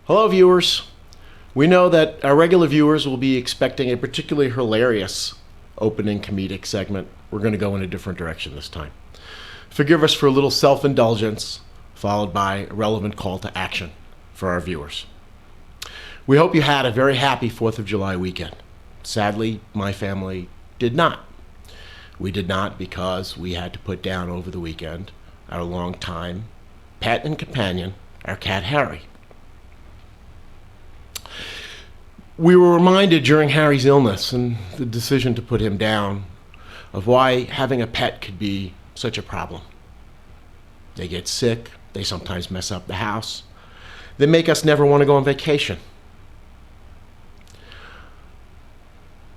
Hello, viewers. We know that our regular viewers will be expecting a particularly hilarious opening comedic segment. We're going to go in a different direction this time. Forgive us for a little self-indulgence, followed by a relevant call to action for our viewers. We hope you had a very happy 4th of July weekend. Sadly, my family did not. We did not because we had to put down over the weekend our longtime pet and companion, our cat Harry. We were reminded during Harry's illness and the decision to put him down of why having a pet could be such a problem. They get sick, they sometimes mess up the house, they make us never want to go on vacation.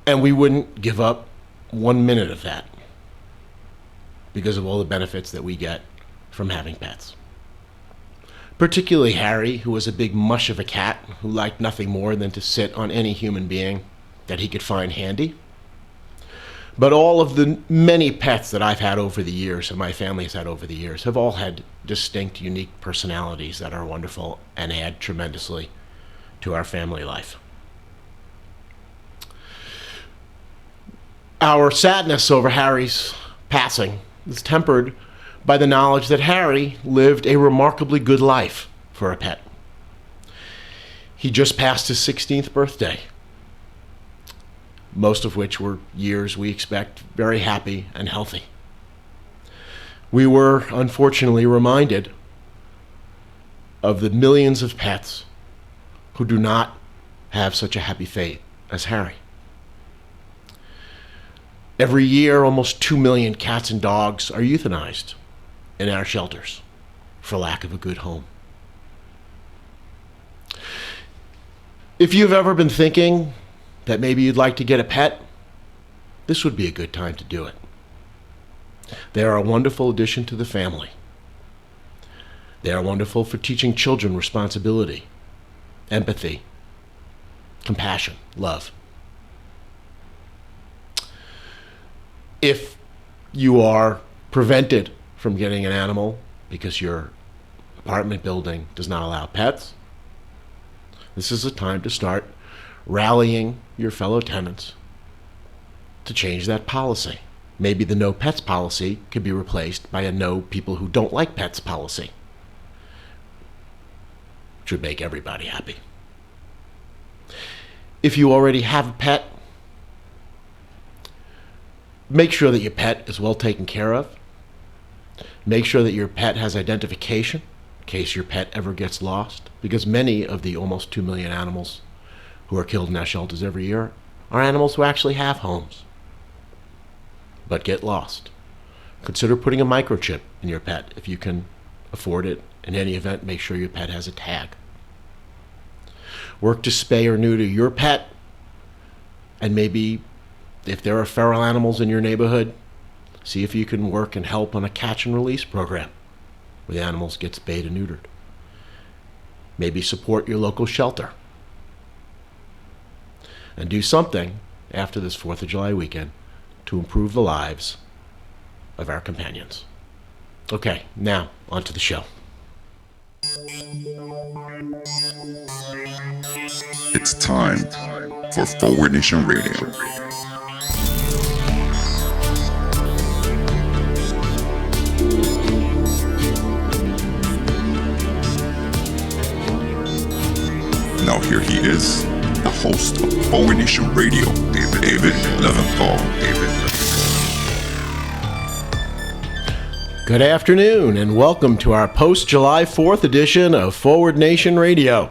And we wouldn't give up 1 minute of that because of all the benefits that we get from having pets. Particularly Harry, who was a big mush of a cat who liked nothing more than to sit on any human being that he could find handy. But all of the many pets that I've had over the years and my family has had over the years have all had distinct, unique personalities that are wonderful and add tremendously to our family life. Our sadness over Harry's passing is tempered by the knowledge that Harry lived a remarkably good life for a pet. He just passed his 16th birthday, most of which were years we expect very happy and healthy. We were unfortunately reminded of the millions of pets who do not have such a happy fate as Harry. Every year, almost 2 million cats and dogs are euthanized in our shelters for lack of a good home. If you've ever been thinking that maybe you'd like to get a pet, this would be a good time to do it. They are a wonderful addition to the family. They are wonderful for teaching children responsibility, empathy, compassion, love. If you are prevented from getting an animal because your apartment building does not allow pets, this is a time to start rallying your fellow tenants to change that policy. Maybe the no pets policy could be replaced by a no people who don't like pets policy, which would make everybody happy. If you already have a pet, make sure that your pet is well taken care of. Make sure that your pet has identification in case your pet ever gets lost, because many of the almost 2 million animals who are killed in our shelters every year are animals who actually have homes but get lost. Consider putting a microchip in your pet if you can afford it. In any event, make sure your pet has a tag. Work to spay or neuter your pet, and maybe if there are feral animals in your neighborhood, see if you can work and help on a catch and release program where the animals get spayed and neutered. Maybe support your local shelter. And do something after this 4th of July weekend to improve the lives of our companions. Okay, now on to the show. It's time for Forward Nation Radio. Now here he is, the host of Forward Nation Radio, David Leventhal. Good afternoon and welcome to our post-July 4th edition of Forward Nation Radio.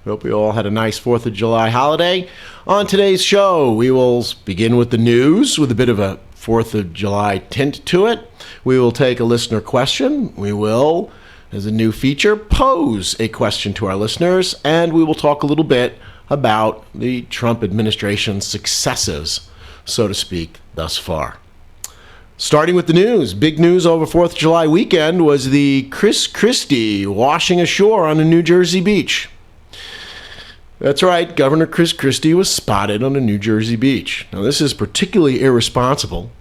We hope you all had a nice 4th of July holiday. On today's show, we will begin with the news with a bit of a 4th of July tint to it. We will take a listener question. We will, as a new feature, pose a question to our listeners, and we will talk a little bit about the Trump administration's successes, so to speak, thus far. Starting with the news, big news over 4th of July weekend was the Christie washing ashore on a New Jersey beach. That's right, Governor Kris Christie was spotted on a New Jersey beach. Now, this is particularly irresponsible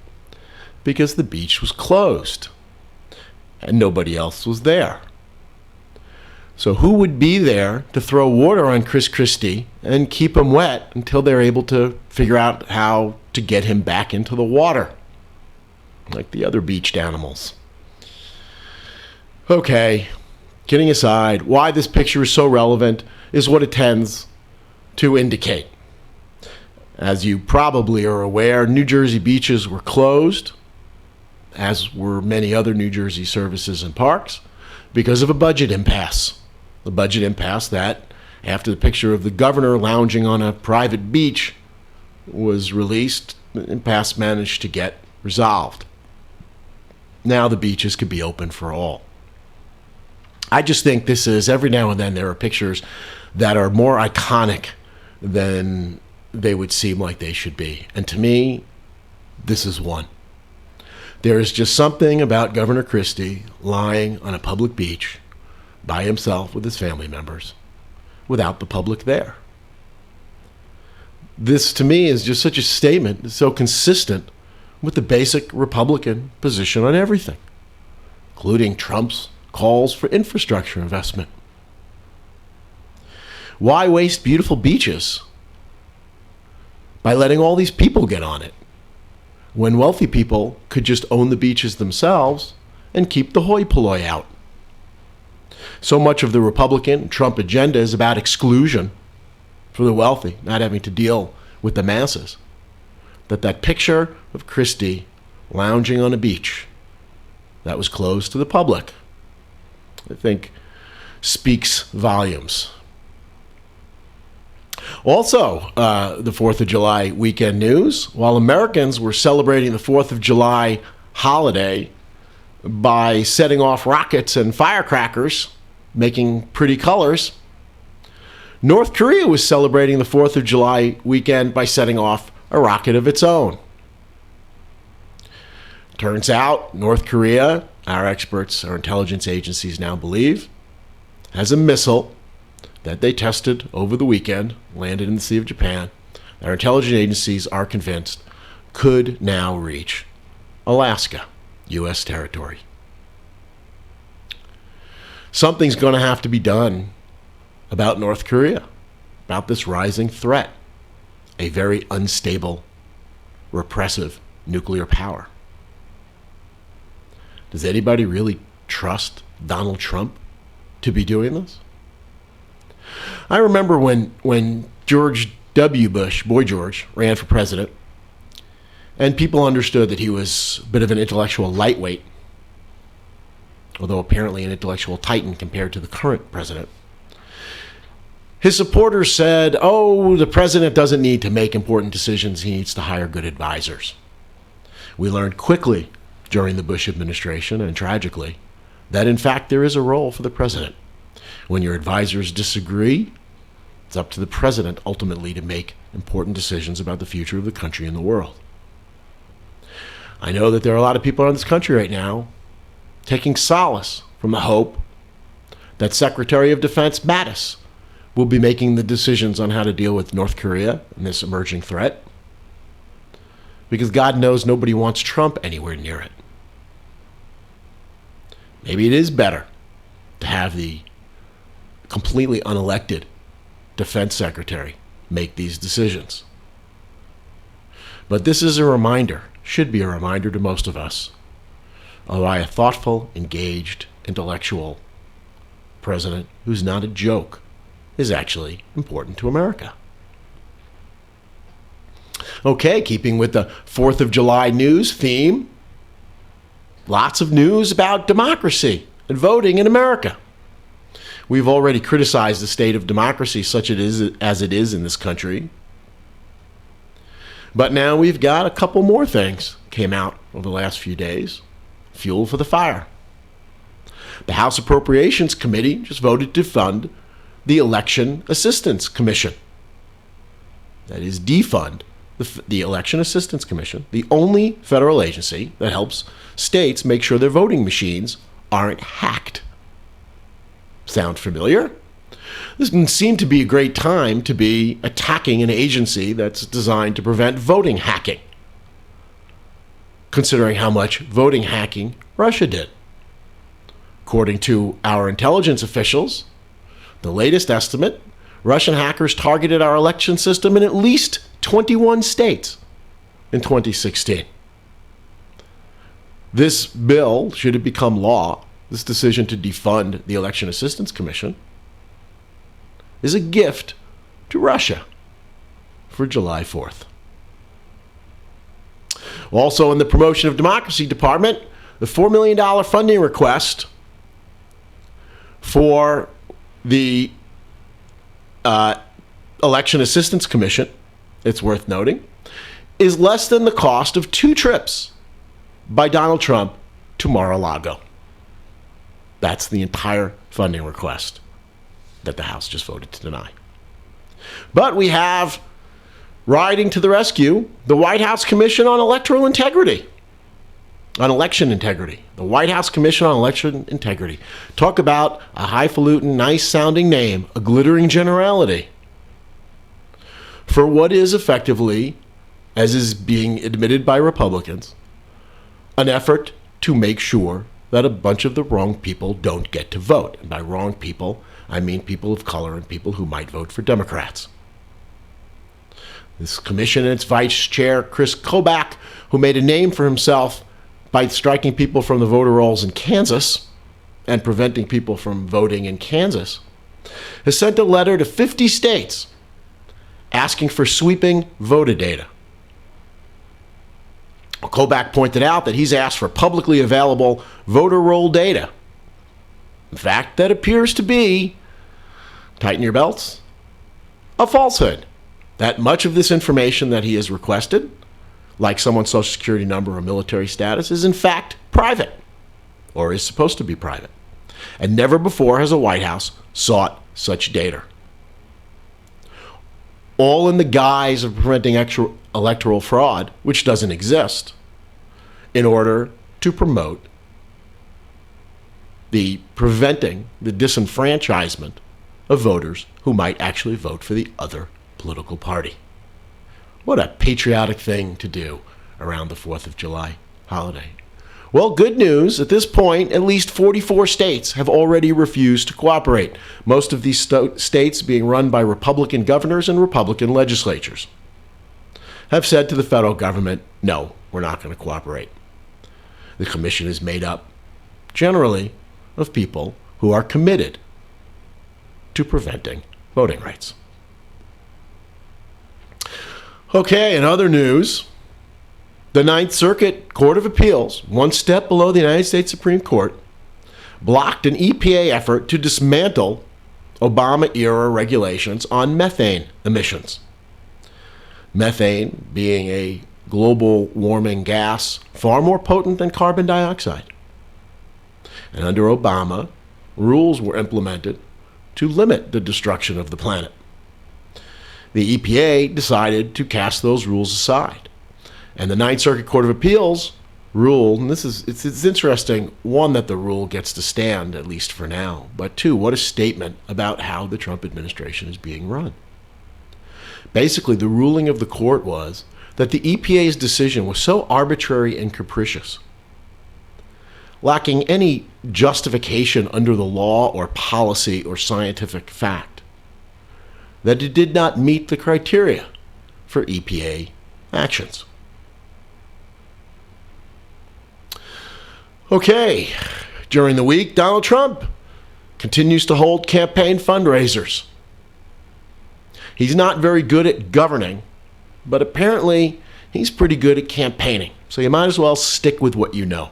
because the beach was closed and nobody else was there. So who would be there to throw water on Christie and keep him wet until they're able to figure out how to get him back into the water, like the other beached animals? Okay, kidding aside, why this picture is so relevant is what it tends to indicate. As you probably are aware, New Jersey beaches were closed, as were many other New Jersey services and parks, because of a budget impasse. The budget impasse that, after the picture of the governor lounging on a private beach was released, the impasse managed to get resolved. Now the beaches could be open for all. I just think this is, every now and then there are pictures that are more iconic than they would seem like they should be. And to me, this is one. There is just something about Governor Christie lying on a public beach by himself with his family members without the public there. This, to me, is just such a statement, so consistent with the basic Republican position on everything, including Trump's calls for infrastructure investment. Why waste beautiful beaches by letting all these people get on it, when wealthy people could just own the beaches themselves and keep the hoi polloi out? So much of the Republican Trump agenda is about exclusion for the wealthy, not having to deal with the masses, that picture of Christie lounging on a beach that was closed to the public, I think, speaks volumes. Also, the 4th of July weekend news. While Americans were celebrating the 4th of July holiday by setting off rockets and firecrackers, making pretty colors, North Korea was celebrating the 4th of July weekend by setting off a rocket of its own. Turns out, North Korea, our experts, our intelligence agencies now believe, has a missile that they tested over the weekend, landed in the Sea of Japan. Our intelligence agencies are convinced could now reach Alaska, U.S. territory. Something's going to have to be done about North Korea, about this rising threat, a very unstable, repressive nuclear power. Does anybody really trust Donald Trump to be doing this? I remember when George W. Bush, Boy George, ran for president, and people understood that he was a bit of an intellectual lightweight, although apparently an intellectual titan compared to the current president. His supporters said, oh, the president doesn't need to make important decisions. He needs to hire good advisors. We learned quickly during the Bush administration, and tragically, that in fact there is a role for the president. When your advisors disagree, it's up to the president ultimately to make important decisions about the future of the country and the world. I know that there are a lot of people in this country right now taking solace from the hope that Secretary of Defense Mattis will be making the decisions on how to deal with North Korea and this emerging threat, because God knows nobody wants Trump anywhere near it. Maybe it is better to have the completely unelected defense secretary make these decisions. But this is a reminder, should be a reminder to most of us, of why a thoughtful, engaged, intellectual president who's not a joke is actually important to America. Okay, keeping with the 4th of July news theme, lots of news about democracy and voting in America. We've already criticized the state of democracy such as it is in this country. But now we've got a couple more things came out over the last few days. Fuel for the fire. The House Appropriations Committee just voted to fund the Election Assistance Commission. That is, defund the Election Assistance Commission, the only federal agency that helps states make sure their voting machines aren't hacked. Sound familiar? This doesn't seem to be a great time to be attacking an agency that's designed to prevent voting hacking, considering how much voting hacking Russia did. According to our intelligence officials, The latest estimate, Russian hackers targeted our election system in at least 21 states in 2016. This bill, should it become law, this decision to defund the Election Assistance Commission, is a gift to Russia for July 4th. Also in the Promotion of Democracy Department, the $4 million funding request for the Election Assistance Commission, it's worth noting, is less than the cost of 2 trips by Donald Trump to Mar-a-Lago. That's the entire funding request that the House just voted to deny. But we have, riding to the rescue, the White House Commission on Electoral Integrity. On election integrity. The White House Commission on Election Integrity. Talk about a highfalutin, nice-sounding name, a glittering generality, for what is effectively, as is being admitted by Republicans, an effort to make sure that a bunch of the wrong people don't get to vote. And by wrong people, I mean people of color and people who might vote for Democrats. This commission and its vice chair, Kris Kobach, who made a name for himself by striking people from the voter rolls in Kansas and preventing people from voting in Kansas, has sent a letter to 50 states asking for sweeping voter data. Kobach pointed out that he's asked for publicly available voter roll data. In fact, that appears to be, tighten your belts, a falsehood. That much of this information that he has requested, like someone's social security number or military status, is in fact private, or is supposed to be private. And never before has a White House sought such data. All in the guise of preventing electoral fraud, which doesn't exist, in order to promote the preventing the disenfranchisement of voters who might actually vote for the other political party. What a patriotic thing to do around the 4th of July holiday. Well, good news. At this point, at least 44 states have already refused to cooperate, most of these states being run by Republican governors and Republican legislatures, have said to the federal government, no, we're not going to cooperate. The commission is made up, generally, of people who are committed to preventing voting rights. Okay, in other news, the Ninth Circuit Court of Appeals, one step below the United States Supreme Court, blocked an EPA effort to dismantle Obama-era regulations on methane emissions. Methane being a global warming gas far more potent than carbon dioxide. And under Obama, rules were implemented to limit the destruction of the planet. The EPA decided to cast those rules aside. And the Ninth Circuit Court of Appeals ruled, and it's interesting, one, that the rule gets to stand, at least for now, but two, what a statement about how the Trump administration is being run. Basically, the ruling of the court was that the EPA's decision was so arbitrary and capricious, lacking any justification under the law or policy or scientific fact, that it did not meet the criteria for EPA actions. Okay, during the week, Donald Trump continues to hold campaign fundraisers. He's not very good at governing, but apparently he's pretty good at campaigning. So you might as well stick with what you know.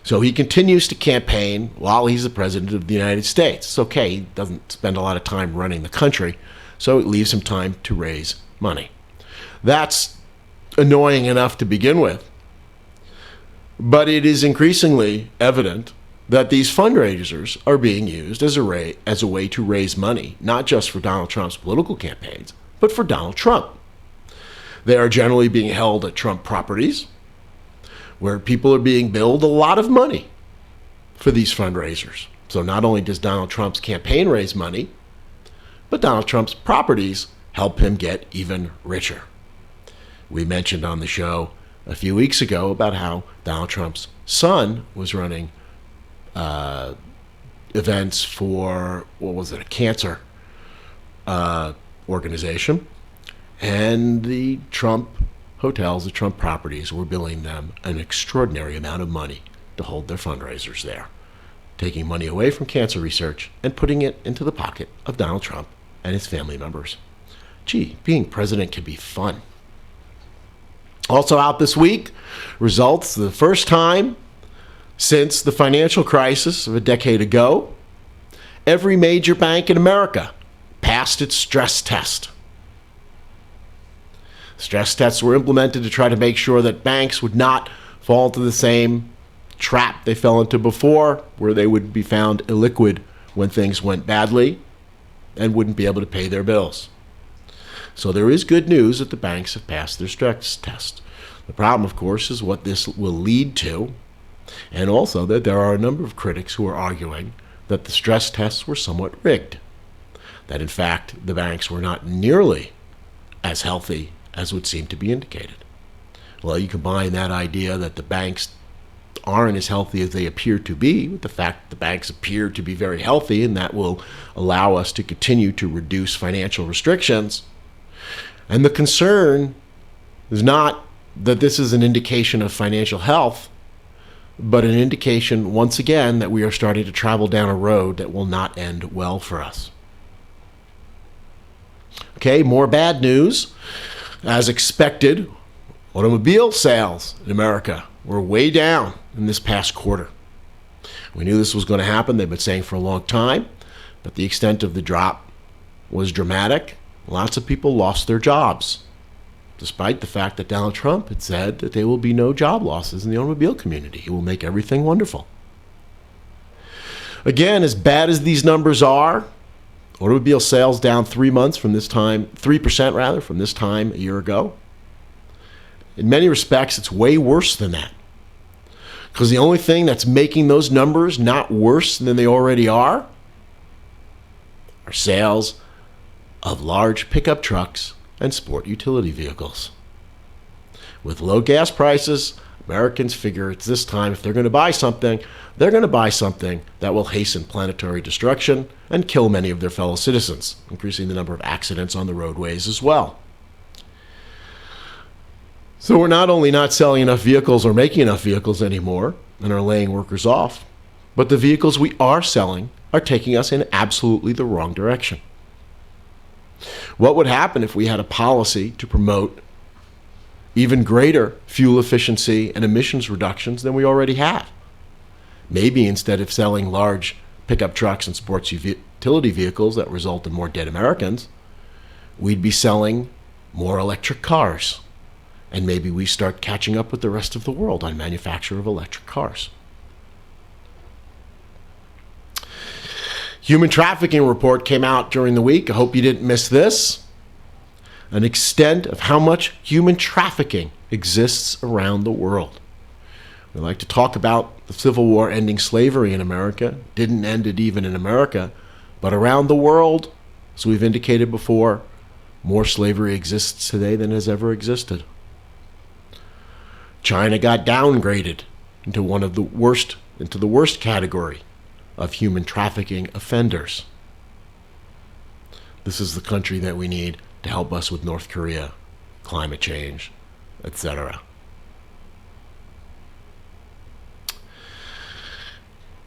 So he continues to campaign while he's the president of the United States. It's okay, he doesn't spend a lot of time running the country, so it leaves him time to raise money. That's annoying enough to begin with. But it is increasingly evident that these fundraisers are being used as a way to raise money, not just for Donald Trump's political campaigns, but for Donald Trump. They are generally being held at Trump properties, where people are being billed a lot of money for these fundraisers. So not only does Donald Trump's campaign raise money, but Donald Trump's properties help him get even richer. We mentioned on the show a few weeks ago about how Donald Trump's son was running events for, a cancer organization. And the Trump hotels, the Trump properties, were billing them an extraordinary amount of money to hold their fundraisers there, taking money away from cancer research and putting it into the pocket of Donald Trump and his family members. Gee, being president can be fun. Also out this week, results the first time since the financial crisis of a decade ago, every major bank in America passed its stress test. Stress tests were implemented to try to make sure that banks would not fall into the same trap they fell into before, where they would be found illiquid when things went badly and wouldn't be able to pay their bills. So there is good news that the banks have passed their stress test. The problem, of course, is what this will lead to, and also that there are a number of critics who are arguing that the stress tests were somewhat rigged, that in fact the banks were not nearly as healthy as would seem to be indicated. Well, you combine that idea that the banks aren't as healthy as they appear to be with the fact that the banks appear to be very healthy, and that will allow us to continue to reduce financial restrictions. And the concern is not that this is an indication of financial health, but an indication, once again, that we are starting to travel down a road that will not end well for us. Okay, more bad news. As expected, automobile sales in America were way down in this past quarter. We knew this was going to happen. They've been saying for a long time, but the extent of the drop was dramatic. Lots of people lost their jobs, despite the fact that Donald Trump had said that there will be no job losses in the automobile community. He will make everything wonderful. Again, as bad as these numbers are, automobile sales down 3% from this time a year ago. In many respects, it's way worse than that. Because the only thing that's making those numbers not worse than they already are sales of large pickup trucks and sport utility vehicles. With low gas prices, Americans figure it's this time, if they're going to buy something, they're going to buy something that will hasten planetary destruction and kill many of their fellow citizens, increasing the number of accidents on the roadways as well. So we're not only not selling enough vehicles or making enough vehicles anymore and are laying workers off, but the vehicles we are selling are taking us in absolutely the wrong direction. What would happen if we had a policy to promote even greater fuel efficiency and emissions reductions than we already have? Maybe instead of selling large pickup trucks and sports utility vehicles that result in more dead Americans, we'd be selling more electric cars. And maybe we start catching up with the rest of the world on manufacture of electric cars. Human trafficking report came out during the week. I hope you didn't miss this. An extent of how much human trafficking exists around the world. We like to talk about the Civil War ending slavery in America. Didn't end it even in America, but around the world, as we've indicated before, more slavery exists today than has ever existed. China got downgraded into the worst category of human trafficking offenders. This is the country that we need to help us with North Korea, climate change, etc.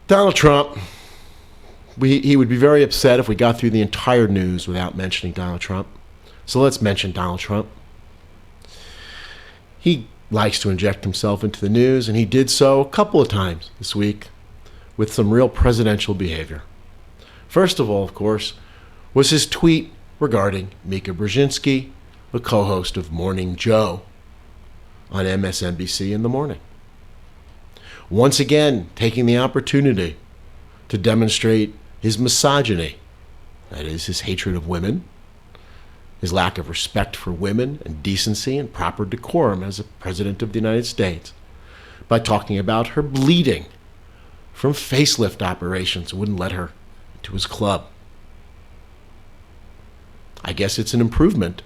Donald Trump, he would be very upset if we got through the entire news without mentioning Donald Trump. So let's mention Donald Trump. He likes to inject himself into the news, and he did so a couple of times this week with some real presidential behavior. First of all, of course, was his tweet regarding Mika Brzezinski, the co-host of Morning Joe on MSNBC in the morning. Once again, taking the opportunity to demonstrate his misogyny, that is, his hatred of women, his lack of respect for women and decency and proper decorum as a president of the United States, by talking about her bleeding from facelift operations and wouldn't let her into his club. I guess it's an improvement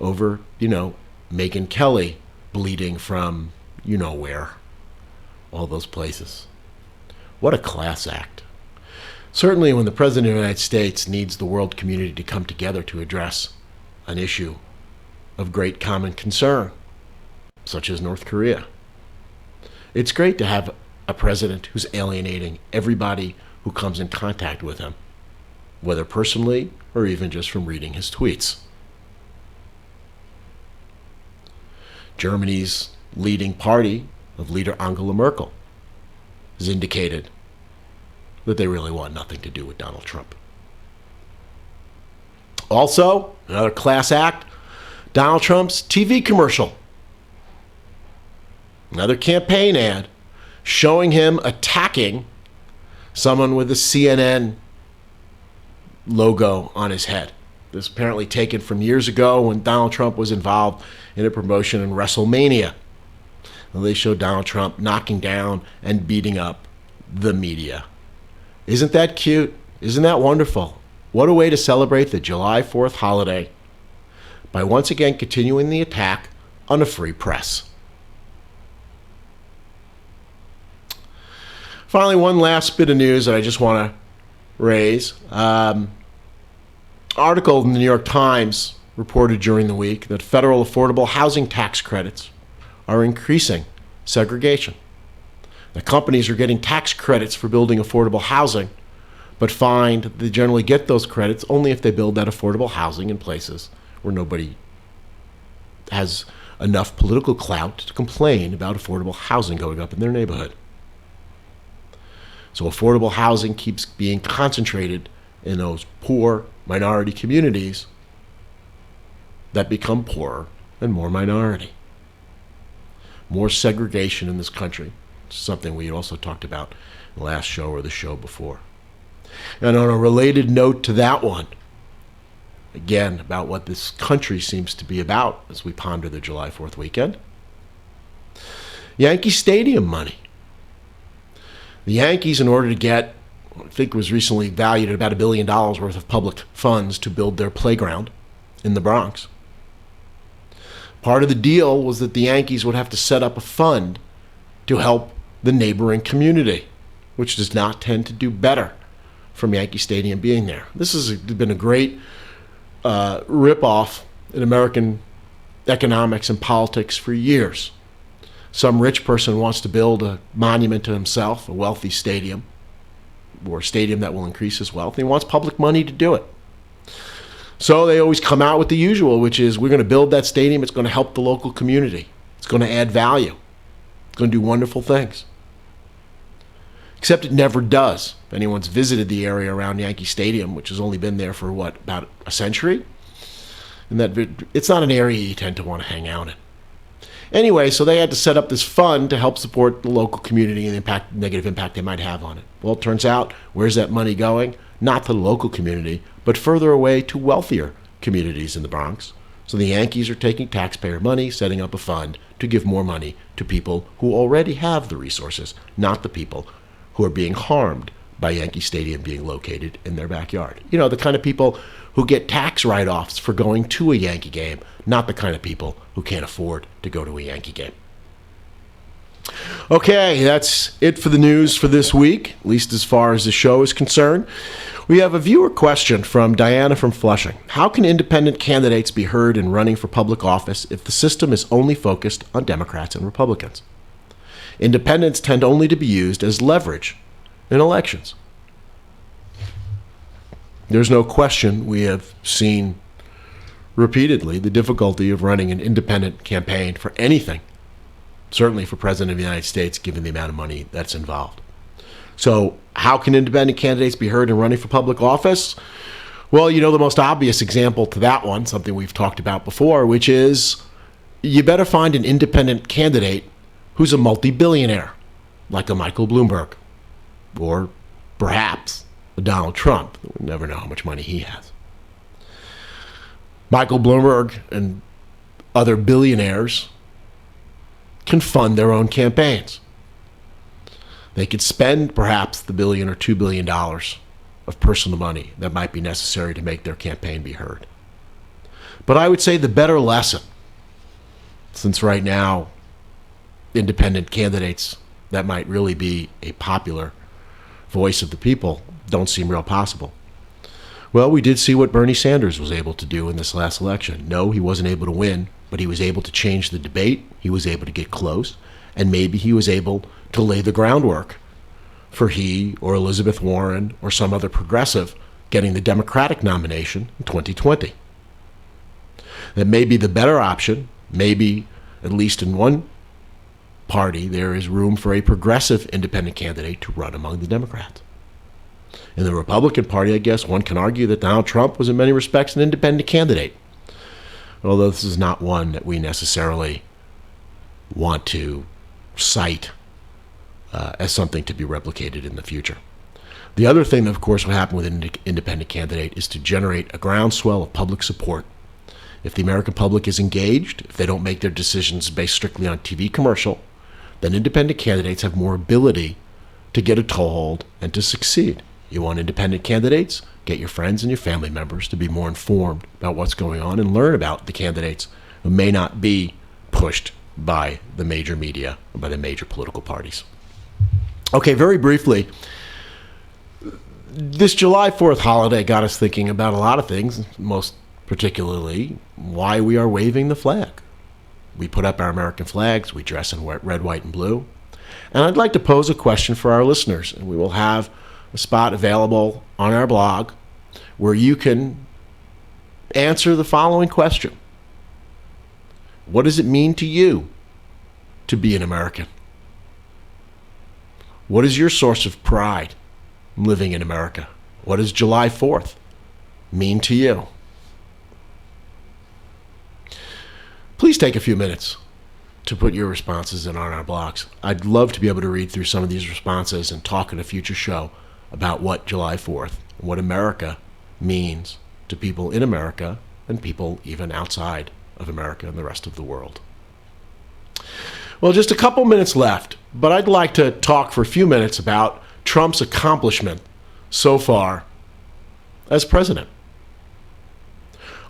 over, Megyn Kelly bleeding from where, all those places. What a class act. Certainly when the President of the United States needs the world community to come together to address an issue of great common concern, such as North Korea. It's great to have a president who's alienating everybody who comes in contact with him, whether personally or even just from reading his tweets. Germany's leading party of leader Angela Merkel has indicated that they really want nothing to do with Donald Trump. Also, another class act, Donald Trump's TV commercial. Another campaign ad showing him attacking someone with a CNN logo on his head. This apparently taken from years ago when Donald Trump was involved in a promotion in WrestleMania. And they showed Donald Trump knocking down and beating up the media. Isn't that cute? Isn't that wonderful? What a way to celebrate the July 4th holiday by once again continuing the attack on a free press. Finally, one last bit of news that I just want to raise. Article in the New York Times reported during the week that federal affordable housing tax credits are increasing segregation. The companies are getting tax credits for building affordable housing, but find they generally get those credits only if they build that affordable housing in places where nobody has enough political clout to complain about affordable housing going up in their neighborhood. So affordable housing keeps being concentrated in those poor minority communities that become poorer and more minority. More segregation in this country, something we also talked about in the last show or the show before. And on a related note to that one, again, about what this country seems to be about as we ponder the July 4th weekend, Yankee Stadium money. The Yankees, in order to get, I think it was recently valued at about $1 billion worth of public funds to build their playground in the Bronx. Part of the deal was that the Yankees would have to set up a fund to help the neighboring community, which does not tend to do better from Yankee Stadium being there. This has been a great ripoff in American economics and politics for years. Some rich person wants to build a monument to himself, a wealthy stadium, or a stadium that will increase his wealth. He wants public money to do it. So they always come out with the usual, which is we're going to build that stadium. It's going to help the local community. It's going to add value. It's going to do wonderful things. Except it never does. If anyone's visited the area around Yankee Stadium, which has only been there for, about a century, and that it's not an area you tend to want to hang out in. Anyway, so they had to set up this fund to help support the local community and the negative impact they might have on it. Well, it turns out, where's that money going? Not to the local community, but further away to wealthier communities in the Bronx. So the Yankees are taking taxpayer money, setting up a fund to give more money to people who already have the resources, not the people who are being harmed by Yankee Stadium being located in their backyard. You know, the kind of people who get tax write-offs for going to a Yankee game, not the kind of people who can't afford to go to a Yankee game. Okay, that's it for the news for this week, at least as far as the show is concerned. We have a viewer question from Diana from Flushing. How can independent candidates be heard in running for public office if the system is only focused on Democrats and Republicans? Independents tend only to be used as leverage in elections. There's no question we have seen repeatedly the difficulty of running an independent campaign for anything, certainly for President of the United States, given the amount of money that's involved. So how can independent candidates be heard in running for public office? Well, you know the most obvious example to that one, something we've talked about before, which is you better find an independent candidate who's a multi-billionaire, like a Michael Bloomberg, or perhaps a Donald Trump. We never know how much money he has. Michael Bloomberg and other billionaires can fund their own campaigns. They could spend perhaps the $1 billion or $2 billion of personal money that might be necessary to make their campaign be heard. But I would say the better lesson, since right now independent candidates that might really be a popular voice of the people don't seem real possible. Well, we did see what Bernie Sanders was able to do in this last election. No, he wasn't able to win, but he was able to change the debate. He was able to get close, and maybe he was able to lay the groundwork for he or Elizabeth Warren or some other progressive getting the Democratic nomination in 2020. That may be the better option. Maybe, at least in one party, there is room for a progressive independent candidate to run among the Democrats. In the Republican Party, I guess one can argue that Donald Trump was in many respects an independent candidate, although this is not one that we necessarily want to cite as something to be replicated in the future. The other thing that, of course, will happen with an independent candidate is to generate a groundswell of public support. If the American public is engaged, if they don't make their decisions based strictly on TV commercial, then independent candidates have more ability to get a toehold and to succeed. You want independent candidates? Get your friends and your family members to be more informed about what's going on and learn about the candidates who may not be pushed by the major media or by the major political parties. Okay, very briefly, this July 4th holiday got us thinking about a lot of things, most particularly why we are waving the flag. We put up our American flags, we dress in red, white, and blue. And I'd like to pose a question for our listeners, and we will have a spot available on our blog where you can answer the following question. What does it mean to you to be an American? What is your source of pride living in America? What does July 4th mean to you? Please take a few minutes to put your responses in on our blogs. I'd love to be able to read through some of these responses and talk in a future show about what July 4th, what America means to people in America and people even outside of America and the rest of the world. Well, just a couple minutes left, but I'd like to talk for a few minutes about Trump's accomplishment so far as president.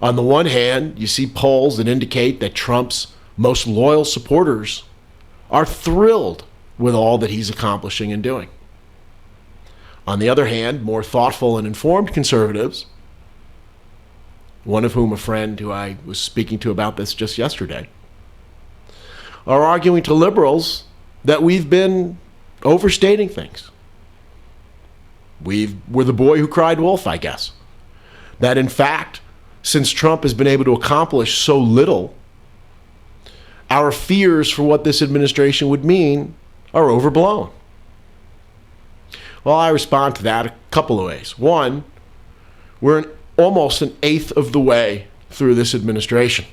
On the one hand, you see polls that indicate that Trump's most loyal supporters are thrilled with all that he's accomplishing and doing. On the other hand, more thoughtful and informed conservatives, one of whom a friend who I was speaking to about this just yesterday, are arguing to liberals that we've been overstating things. We're the boy who cried wolf, I guess. That in fact, since Trump has been able to accomplish so little, our fears for what this administration would mean are overblown. Well, I respond to that a couple of ways. One, we're almost an eighth of the way through this administration.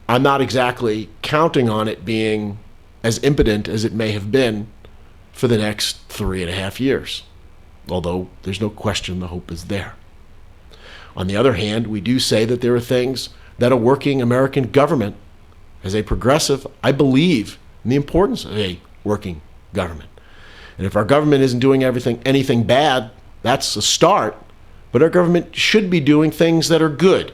I'm not exactly counting on it being as impotent as it may have been for the next 3.5 years, although there's no question the hope is there. On the other hand, we do say that there are things that a working American government, as a progressive, I believe in the importance of a working government. And if our government isn't doing anything bad, that's a start, but our government should be doing things that are good,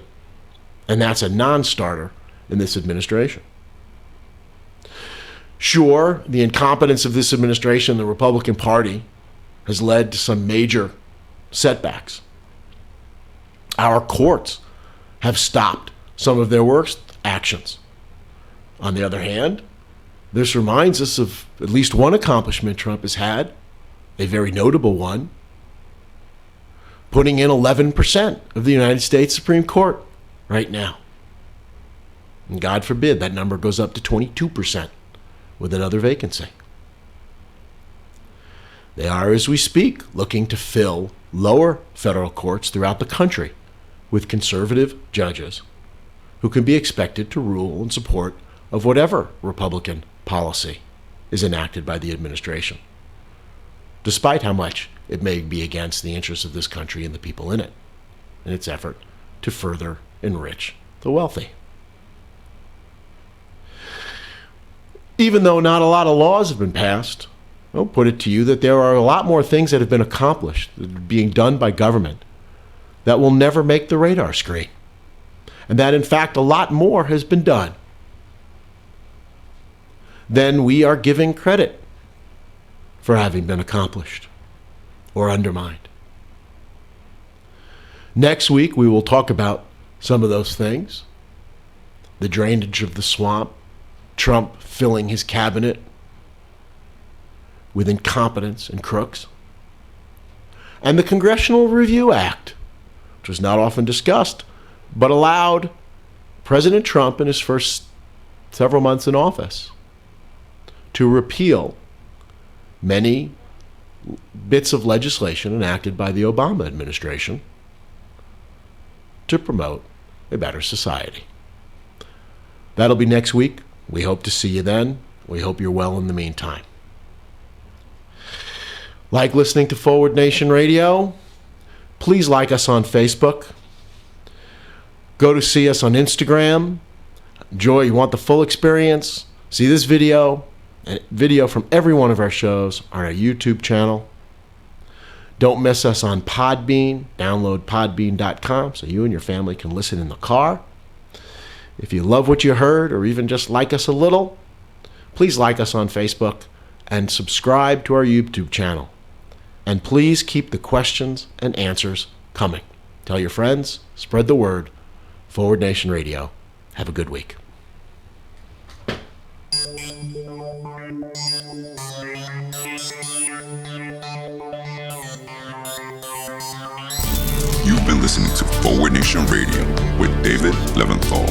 and that's a non-starter in this administration. Sure, the incompetence of this administration, the Republican Party, has led to some major setbacks. Our courts have stopped some of their worst actions. On the other hand, this reminds us of at least one accomplishment Trump has had, a very notable one, putting in 11% of the United States Supreme Court right now. And God forbid that number goes up to 22% with another vacancy. They are, as we speak, looking to fill lower federal courts throughout the country with conservative judges who can be expected to rule in support of whatever Republican policy is enacted by the administration, despite how much it may be against the interests of this country and the people in it, in its effort to further enrich the wealthy. Even though not a lot of laws have been passed, I'll put it to you that there are a lot more things that have been accomplished, that are being done by government, that will never make the radar screen. And that, in fact, a lot more has been done than we are giving credit for having been accomplished. or undermined. Next week, we will talk about some of those things. The drainage of the swamp, Trump filling his cabinet with incompetence and crooks, and the Congressional Review Act, which was not often discussed, but allowed President Trump in his first several months in office to repeal many bits of legislation enacted by the Obama administration to promote a better society. That'll be next week. We hope to see you then. We hope you're well in the meantime. Like listening to Forward Nation Radio? Please like us on Facebook. Go to see us on Instagram. Enjoy, you want the full experience? See this video and video from every one of our shows on our YouTube channel. Don't miss us on Podbean. Download podbean.com so you and your family can listen in the car. If you love what you heard or even just like us a little, please like us on Facebook and subscribe to our YouTube channel. And please keep the questions and answers coming. Tell your friends, spread the word. Forward Nation Radio. Have a good week. You've been listening to Forward Nation Radio with David Leventhal.